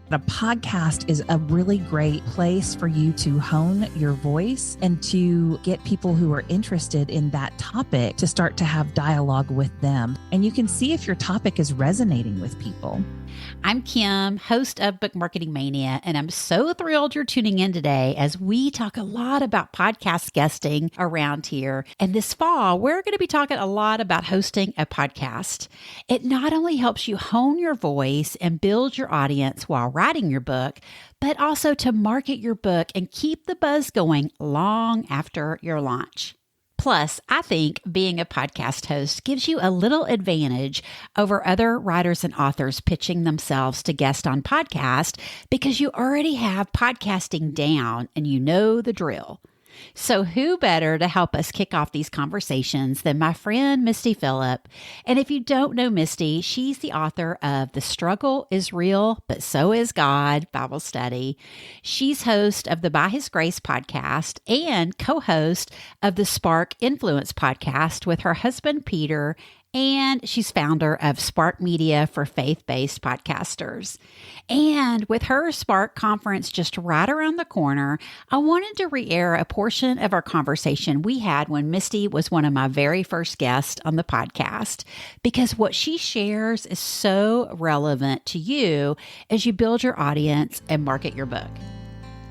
A podcast is a really great place for you to hone your voice and to get people who are interested in that topic to start to have dialogue with them. And you can see if your topic is resonating with people. I'm Kim, host of Book Marketing Mania, and I'm so thrilled you're tuning in today as we talk a lot about podcast guesting around here. And this fall, we're going to be talking a lot about hosting a podcast. It not only helps you hone your voice and build your audience while writing your book, but also to market your book and keep the buzz going long after your launch. Plus, I think being a podcast host gives you a little advantage over other writers and authors pitching themselves to guest on podcast because you already have podcasting down and you know the drill. So who better to help us kick off these conversations than my friend Misty Phillip? And if you don't know Misty, she's the author of The Struggle is Real, But So Is God Bible Study. She's host of the By His Grace podcast and co-host of the Spark Influence podcast with her husband, Peter, and she's founder of Spark Media for faith-based podcasters. And with her Spark conference just right around the corner, I wanted to re-air a portion of our conversation we had when Misty was one of my very first guests on the podcast, because what she shares is so relevant to you as you build your audience and market your book.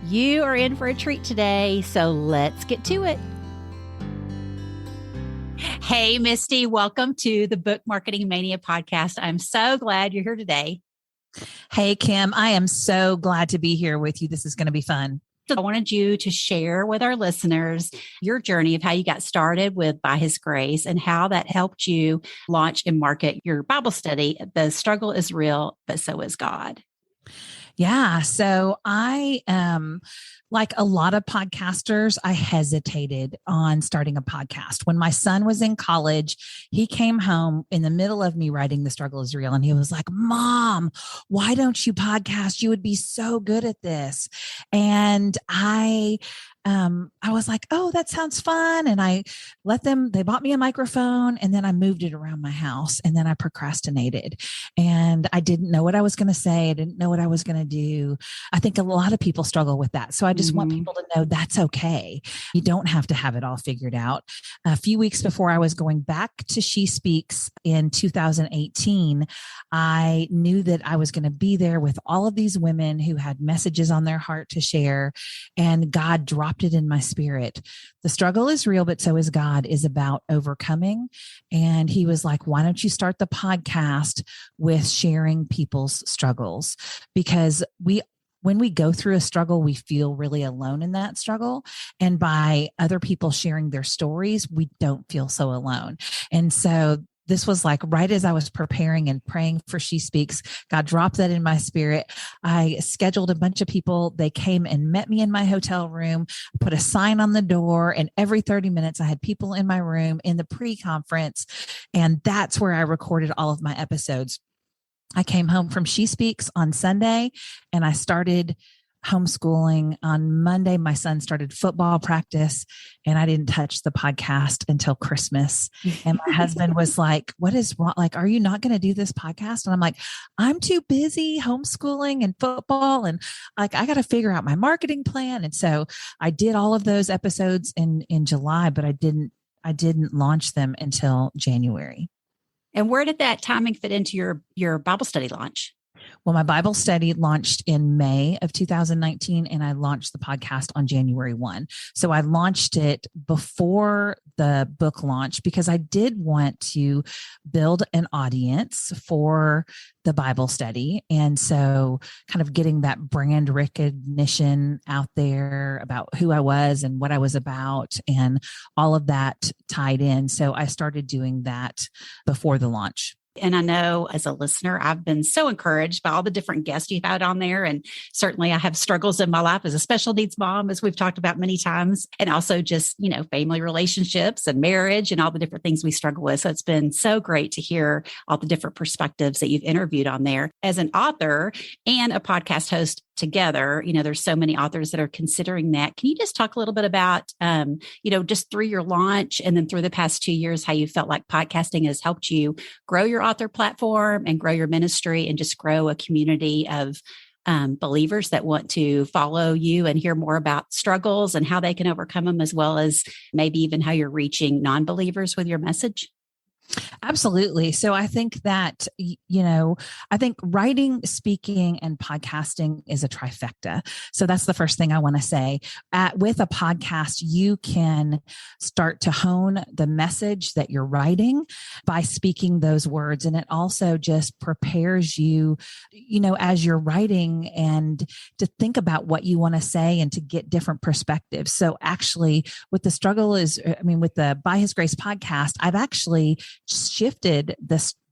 You are in for a treat today, so let's get to it. Hey, Misty, welcome to the Book Marketing Mania podcast. I'm so glad you're here today. Hey, Kim, I am so glad to be here with you. This is going to be fun. So I wanted you to share with our listeners your journey of how you got started with By His Grace and how that helped you launch and market your Bible study. The struggle is real, but so is God. Yeah. So I, like a lot of podcasters, I hesitated on starting a podcast. When my son was in college, he came home in the middle of me writing The Struggle is Real. And he was like, Mom, why don't you podcast? You would be so good at this. And I was like, oh, that sounds fun. And they bought me a microphone, and then I moved it around my house, and then I procrastinated, and I didn't know what I was going to say. I didn't know what I was going to do. I think a lot of people struggle with that. So I just want people to know that's okay. You don't have to have it all figured out. A few weeks before I was going back to She Speaks in 2018, I knew that I was going to be there with all of these women who had messages on their heart to share, and God dropped it in my spirit. The struggle is real, but so is God is about overcoming. And he was like, why don't you start the podcast with sharing people's struggles? Because when we go through a struggle, we feel really alone in that struggle. And by other people sharing their stories, we don't feel so alone. And so this was like right as I was preparing and praying for She Speaks, God dropped that in my spirit. I scheduled a bunch of people. They came and met me in my hotel room, put a sign on the door, and every 30 minutes I had people in my room in the pre-conference. And that's where I recorded all of my episodes. I came home from She Speaks on Sunday, and I started homeschooling. On Monday, my son started football practice, and I didn't touch the podcast until Christmas. And my husband was like, what is wrong? Like, are you not going to do this podcast? And I'm like, I'm too busy homeschooling and football. And like, I got to figure out my marketing plan. And so I did all of those episodes in July, but I didn't launch them until January. And where did that timing fit into your Bible study launch? Well, my Bible study launched in May of 2019, and I launched the podcast on January 1. So I launched it before the book launch because I did want to build an audience for the Bible study. And so kind of getting that brand recognition out there about who I was and what I was about and all of that tied in. So I started doing that before the launch. And I know as a listener, I've been so encouraged by all the different guests you've had on there. And certainly I have struggles in my life as a special needs mom, as we've talked about many times, and also just, family relationships and marriage and all the different things we struggle with. So it's been so great to hear all the different perspectives that you've interviewed on there. As an author and a podcast host together, there's so many authors that are considering that. Can you just talk a little bit about, just through your launch and then through the past 2 years, how you felt like podcasting has helped you grow your author platform and grow your ministry and just grow a community of believers that want to follow you and hear more about struggles and how they can overcome them, as well as maybe even how you're reaching non-believers with your message? Absolutely. So I think that, I think writing, speaking, and podcasting is a trifecta. So that's the first thing I want to say. With a podcast, you can start to hone the message that you're writing by speaking those words. And it also just prepares you, as you're writing and to think about what you want to say and to get different perspectives. So actually, with the By His Grace podcast, I've actually shifted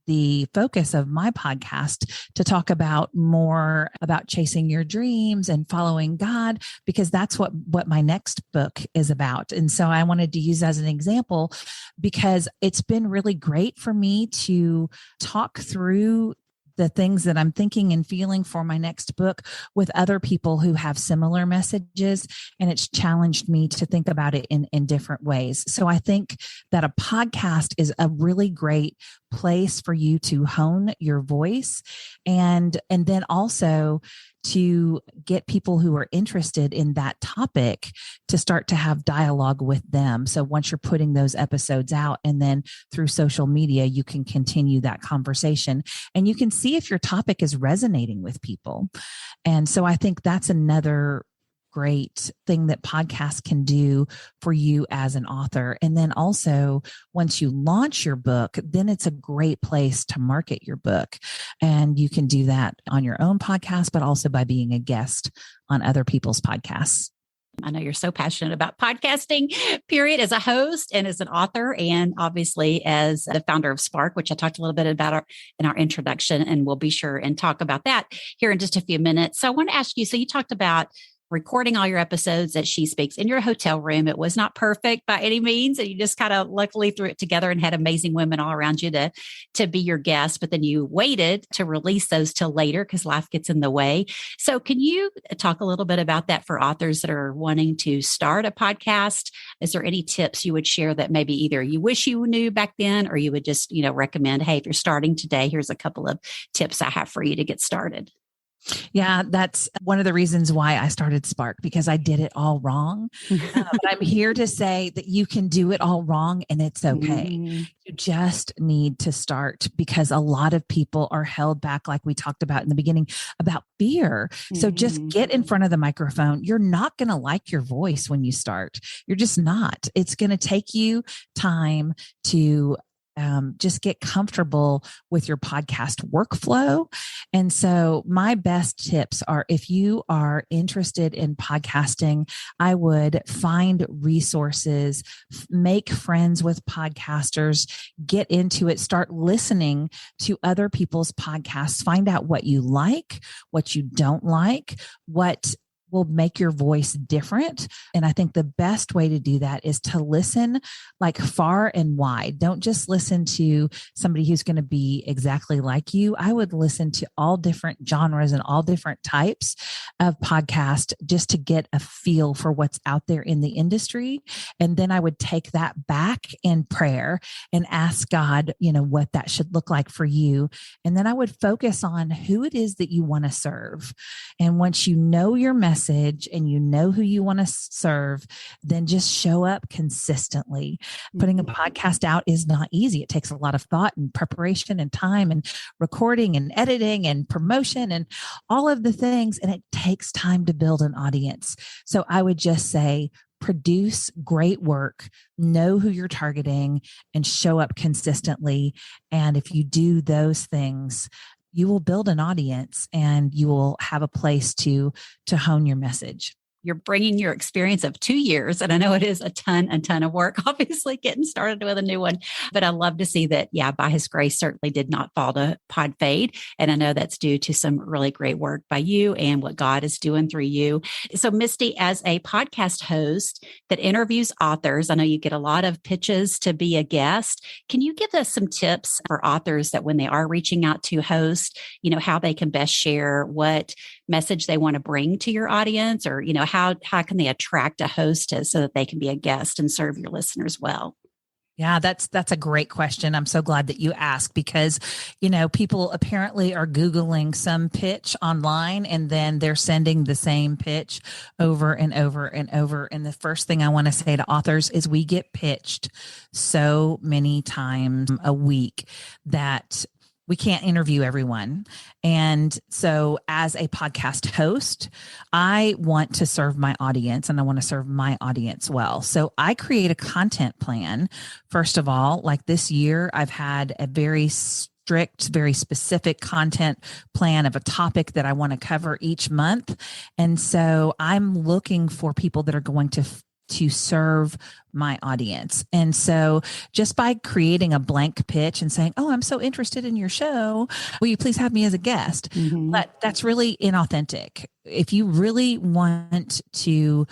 the focus of my podcast to talk about more about chasing your dreams and following God, because that's what my next book is about. And so I wanted to use as an example because it's been really great for me to talk through the things that I'm thinking and feeling for my next book with other people who have similar messages. And it's challenged me to think about it in different ways. So I think that a podcast is a really great place for you to hone your voice and then also to get people who are interested in that topic to start to have dialogue with them. So once you're putting those episodes out and then through social media, you can continue that conversation and you can see if your topic is resonating with people. And so I think that's another great thing that podcasts can do for you as an author. And then also once you launch your book, then it's a great place to market your book. And you can do that on your own podcast, but also by being a guest on other people's podcasts. I know you're so passionate about podcasting, period, as a host and as an author, and obviously as the founder of Spark, which I talked a little bit about in our introduction, and we'll be sure and talk about that here in just a few minutes. So I want to ask you, so you talked about recording all your episodes at She Speaks in your hotel room. It was not perfect by any means. And you just kind of luckily threw it together and had amazing women all around you to be your guests. But then you waited to release those till later because life gets in the way. So can you talk a little bit about that for authors that are wanting to start a podcast? Is there any tips you would share that maybe either you wish you knew back then, or you would just, recommend, hey, if you're starting today, here's a couple of tips I have for you to get started? Yeah, that's one of the reasons why I started Spark, because I did it all wrong. But I'm here to say that you can do it all wrong and it's okay. You just need to start, because a lot of people are held back, like we talked about in the beginning, about fear. So just get in front of the microphone. You're not going to like your voice when you start. You're just not. It's going to take you time to just get comfortable with your podcast workflow. And so my best tips are, if you are interested in podcasting, I would find resources, make friends with podcasters, get into it, start listening to other people's podcasts, find out what you like, what you don't like, what will make your voice different. And I think the best way to do that is to listen like far and wide. Don't just listen to somebody who's going to be exactly like you. I would listen to all different genres and all different types of podcast just to get a feel for what's out there in the industry. And then I would take that back in prayer and ask God, what that should look like for you. And then I would focus on who it is that you want to serve. And once you know your message and you know who you want to serve, then just show up consistently. Putting a podcast out is not easy. It takes a lot of thought and preparation and time and recording and editing and promotion and all of the things. And it takes time to build an audience. So I would just say, produce great work, know who you're targeting, and show up consistently. And if you do those things, you will build an audience and you will have a place to hone your message. You're bringing your experience of 2 years. And I know it is a ton of work, obviously getting started with a new one, but I love to see that, By His Grace certainly did not fall to pod fade. And I know that's due to some really great work by you and what God is doing through you. So Misty, as a podcast host that interviews authors, I know you get a lot of pitches to be a guest. Can you give us some tips for authors that when they are reaching out to host, how they can best share what message they want to bring to your audience, or, how can they attract a host so that they can be a guest and serve your listeners well? Yeah, that's a great question. I'm so glad that you asked because, people apparently are Googling some pitch online and then they're sending the same pitch over and over and over. And the first thing I want to say to authors is we get pitched so many times a week that we can't interview everyone. And so as a podcast host, I want to serve my audience and I want to serve my audience well. So I create a content plan. First of all, like this year, I've had a very strict, very specific content plan of a topic that I want to cover each month. And so I'm looking for people that are going to serve my audience. And so just by creating a blank pitch and saying, "Oh, I'm so interested in your show. Will you please have me as a guest?" But that's really inauthentic. If you really want to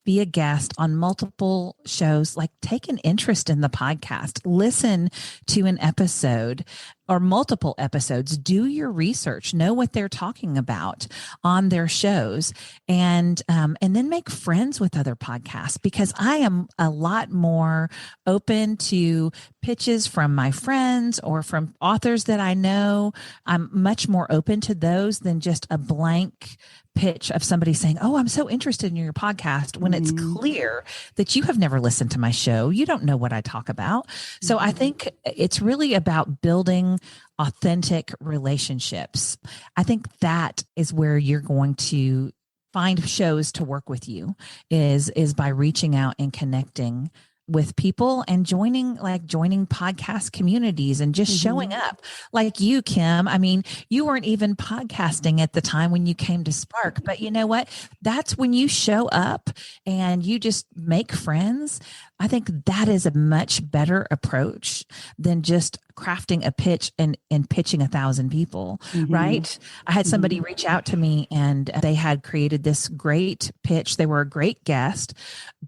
be a guest on multiple shows, like take an interest in the podcast, listen to an episode or multiple episodes, do your research, know what they're talking about on their shows, and then make friends with other podcasts, because I am a lot more open to pitches from my friends or from authors that I know. I'm much more open to those than just a blank pitch of somebody saying, "Oh, I'm so interested in your podcast," when it's clear that you have never listened to my show. You don't know what I talk about. So I think it's really about building authentic relationships. I think that is where you're going to find shows to work with you is by reaching out and connecting with people and joining podcast communities and just showing up like you, Kim. I mean, you weren't even podcasting at the time when you came to Spark, but you know what? That's when you show up and you just make friends. I think that is a much better approach than just crafting a pitch and pitching 1,000 people, right? I had somebody reach out to me and they had created this great pitch. They were a great guest,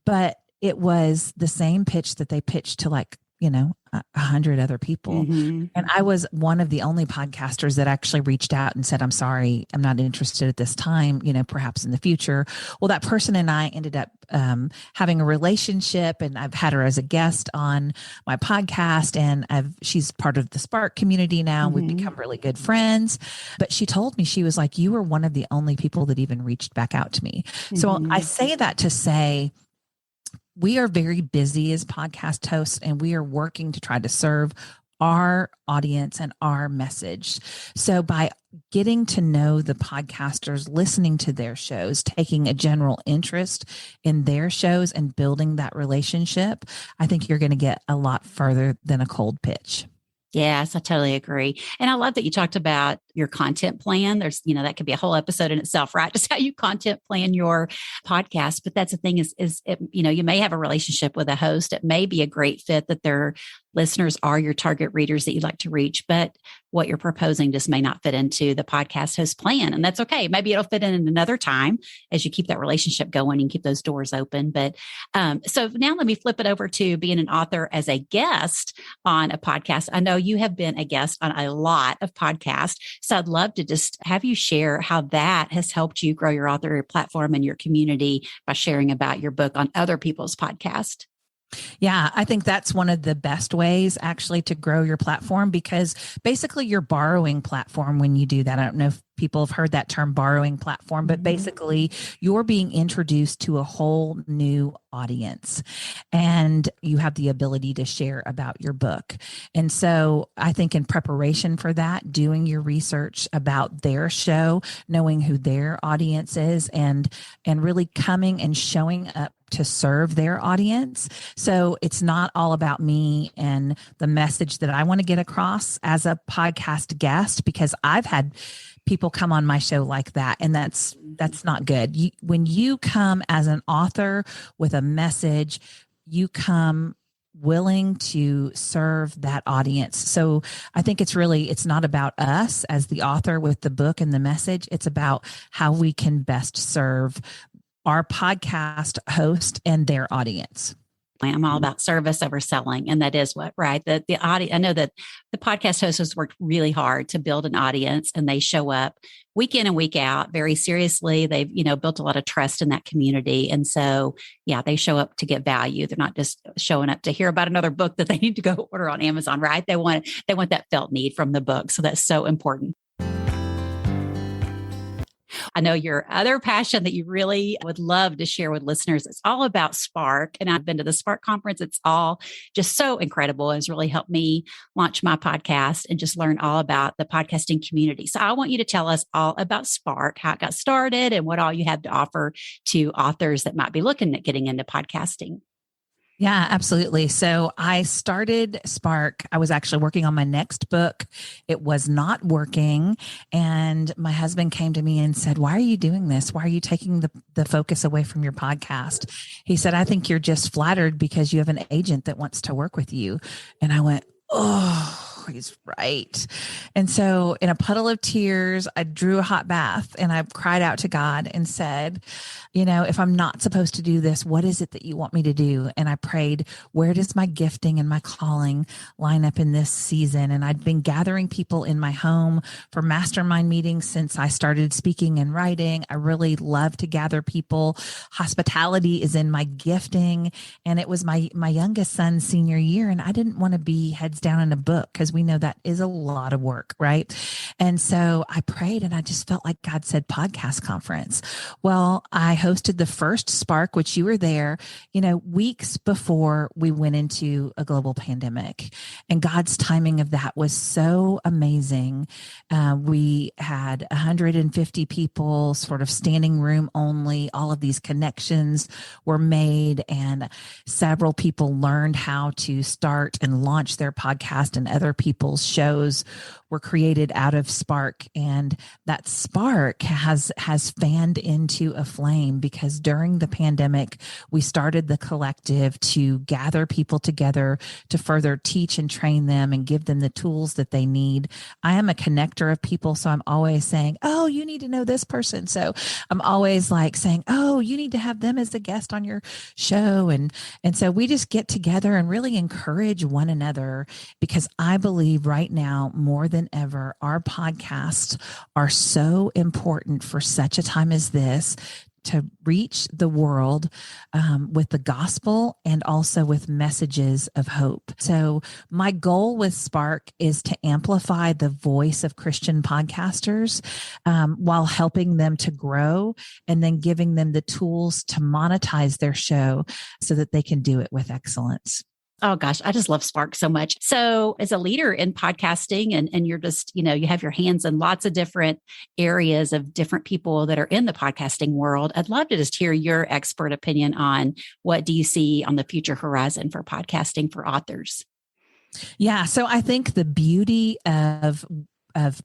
but it was the same pitch that they pitched to 100 other people. And I was one of the only podcasters that actually reached out and said, "I'm sorry, I'm not interested at this time, perhaps in the future." Well, that person and I ended up having a relationship, and I've had her as a guest on my podcast, and she's part of the Spark community now. We've become really good friends. But she told me, she was like, "You were one of the only people that even reached back out to me." So I say that to say, we are very busy as podcast hosts, and we are working to try to serve our audience and our message. So by getting to know the podcasters, listening to their shows, taking a general interest in their shows and building that relationship, I think you're going to get a lot further than a cold pitch. Yes, I totally agree. And I love that you talked about your content plan. There's, that could be a whole episode in itself, right? Just how you content plan your podcast. But that's the thing is you may have a relationship with a host. It may be a great fit that their listeners are your target readers that you'd like to reach, but what you're proposing just may not fit into the podcast host plan. And that's okay. Maybe it'll fit in another time as you keep that relationship going and keep those doors open. But so now let me flip it over to being an author as a guest on a podcast. I know you have been a guest on a lot of podcasts. So I'd love to just have you share how that has helped you grow your author platform and your community by sharing about your book on other people's podcasts. Yeah, I think that's one of the best ways actually to grow your platform, because basically you're borrowing platform when you do that. I don't know if people have heard that term, borrowing platform, but basically you're being introduced to a whole new audience and you have the ability to share about your book. And so I think in preparation for that, doing your research about their show, knowing who their audience is, and really coming and showing up to serve their audience. So it's not all about me and the message that I want to get across as a podcast guest, because I've had people come on my show like that, and that's not good. When you come as an author with a message, you come willing to serve that audience. So I think it's not about us as the author with the book and the message. It's about how we can best serve our podcast host and their audience. I'm all about service over selling. And that is what, right? The audience, I know that the podcast hosts has worked really hard to build an audience, and they show up week in and week out very seriously. They've, built a lot of trust in that community. And so, yeah, they show up to get value. They're not just showing up to hear about another book that they need to go order on Amazon, right? They want that felt need from the book. So that's so important. I know your other passion that you really would love to share with listeners, it's all about Spark. And I've been to the Spark conference. It's all just so incredible. It's really helped me launch my podcast and just learn all about the podcasting community. So I want you to tell us all about Spark, how it got started, and what all you have to offer to authors that might be looking at getting into podcasting. Yeah, absolutely. So I started Spark. I was actually working on my next book. It was not working. And my husband came to me and said, "Why are you doing this? Why are you taking the focus away from your podcast?" He said, "I think you're just flattered because you have an agent that wants to work with you." And I went, "Oh, he's right." And so in a puddle of tears, I drew a hot bath and I cried out to God and said, if I'm not supposed to do this, what is it that you want me to do? And I prayed, where does my gifting and my calling line up in this season? And I'd been gathering people in my home for mastermind meetings since I started speaking and writing. I really love to gather people. Hospitality is in my gifting. And it was my youngest son's senior year. And I didn't want to be heads down in a book because we know that is a lot of work, right? And so I prayed and I just felt like God said podcast conference. Well, I hosted the first Spark, which you were there, weeks before we went into a global pandemic. And God's timing of that was so amazing. We had 150 people, sort of standing room only. All of these connections were made, and several people learned how to start and launch their podcast, and other people's shows were created out of Spark. And that spark has fanned into a flame, because during the pandemic, we started the collective to gather people together to further teach and train them and give them the tools that they need. I am a connector of people, so I'm always saying, "Oh, you need to know this person." So I'm always like saying, "Oh, you need to have them as a guest on your show." And so we just get together and really encourage one another, because I believe right now more than ever, our podcasts are so important for such a time as this, to reach the world with the gospel and also with messages of hope. So my goal with Spark is to amplify the voice of Christian podcasters while helping them to grow, and then giving them the tools to monetize their show so that they can do it with excellence. Oh gosh, I just love Spark so much. So as a leader in podcasting, and you're just, you have your hands in lots of different areas of different people that are in the podcasting world, I'd love to just hear your expert opinion on what do you see on the future horizon for podcasting for authors? Yeah. So I think the beauty of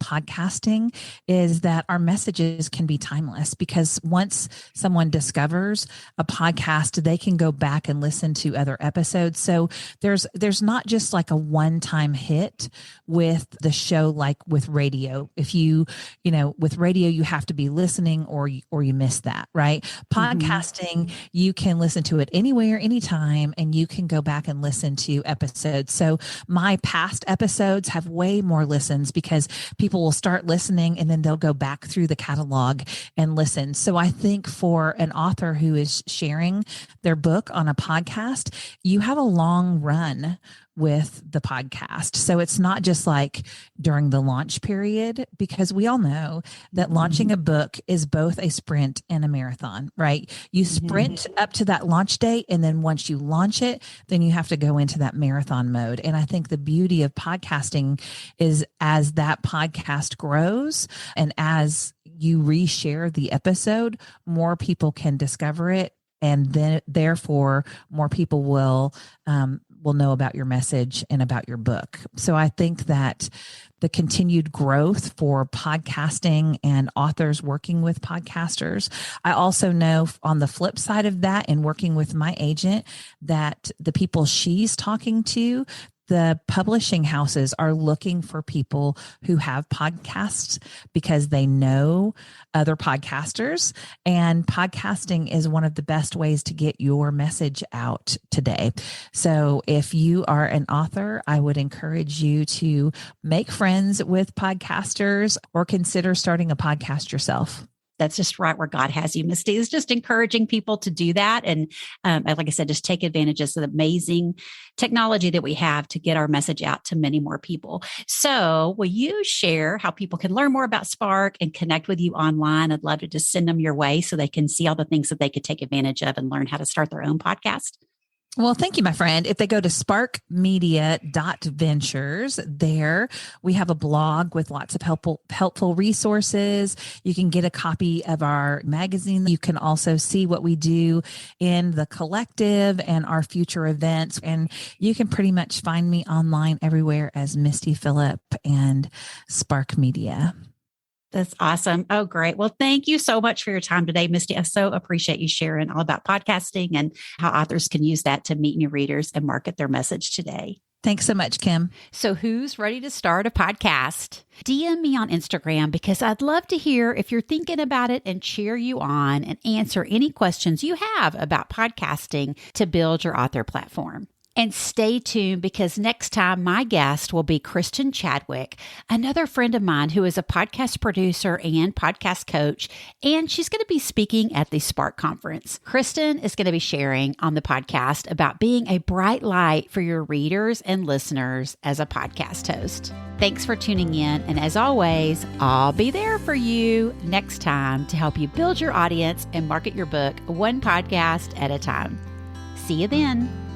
podcasting is that our messages can be timeless, because once someone discovers a podcast, they can go back and listen to other episodes. So there's not just like a one-time hit with the show, like with radio. If with radio, you have to be listening or you miss that, right? Podcasting, you can listen to it anywhere, anytime, and you can go back and listen to episodes. So my past episodes have way more listens, because people will start listening and then they'll go back through the catalog and listen. So I think for an author who is sharing their book on a podcast, you have a long run with the podcast. So it's not just like during the launch period, because we all know that launching a book is both a sprint and a marathon, right? You sprint up to that launch date, and then once you launch it, then you have to go into that marathon mode. And I think the beauty of podcasting is, as that podcast grows and as you reshare the episode, more people can discover it, and then therefore more people will know about your message and about your book. So I think that the continued growth for podcasting and authors working with podcasters. I also know on the flip side of that, in working with my agent, that the people she's talking to, the publishing houses are looking for people who have podcasts because they know other podcasters, and podcasting is one of the best ways to get your message out today. So if you are an author, I would encourage you to make friends with podcasters or consider starting a podcast yourself. That's just right where God has you, Misty, is just encouraging people to do that. And like I said, just take advantage of the amazing technology that we have to get our message out to many more people. So will you share how people can learn more about Spark and connect with you online? I'd love to just send them your way so they can see all the things that they could take advantage of and learn how to start their own podcast. Well, thank you, my friend. If they go to sparkmedia.ventures, there we have a blog with lots of helpful resources. You can get a copy of our magazine. You can also see what we do in the collective and our future events. And you can pretty much find me online everywhere as Misty Phillip and Spark Media. That's awesome. Oh, great. Well, thank you so much for your time today, Misty. I so appreciate you sharing all about podcasting and how authors can use that to meet new readers and market their message today. Thanks so much, Kim. So who's ready to start a podcast? DM me on Instagram because I'd love to hear if you're thinking about it and cheer you on and answer any questions you have about podcasting to build your author platform. And stay tuned because next time my guest will be Kristen Chadwick, another friend of mine who is a podcast producer and podcast coach, and she's going to be speaking at the Spark Conference. Kristen is going to be sharing on the podcast about being a bright light for your readers and listeners as a podcast host. Thanks for tuning in, and as always, I'll be there for you next time to help you build your audience and market your book one podcast at a time. See you then.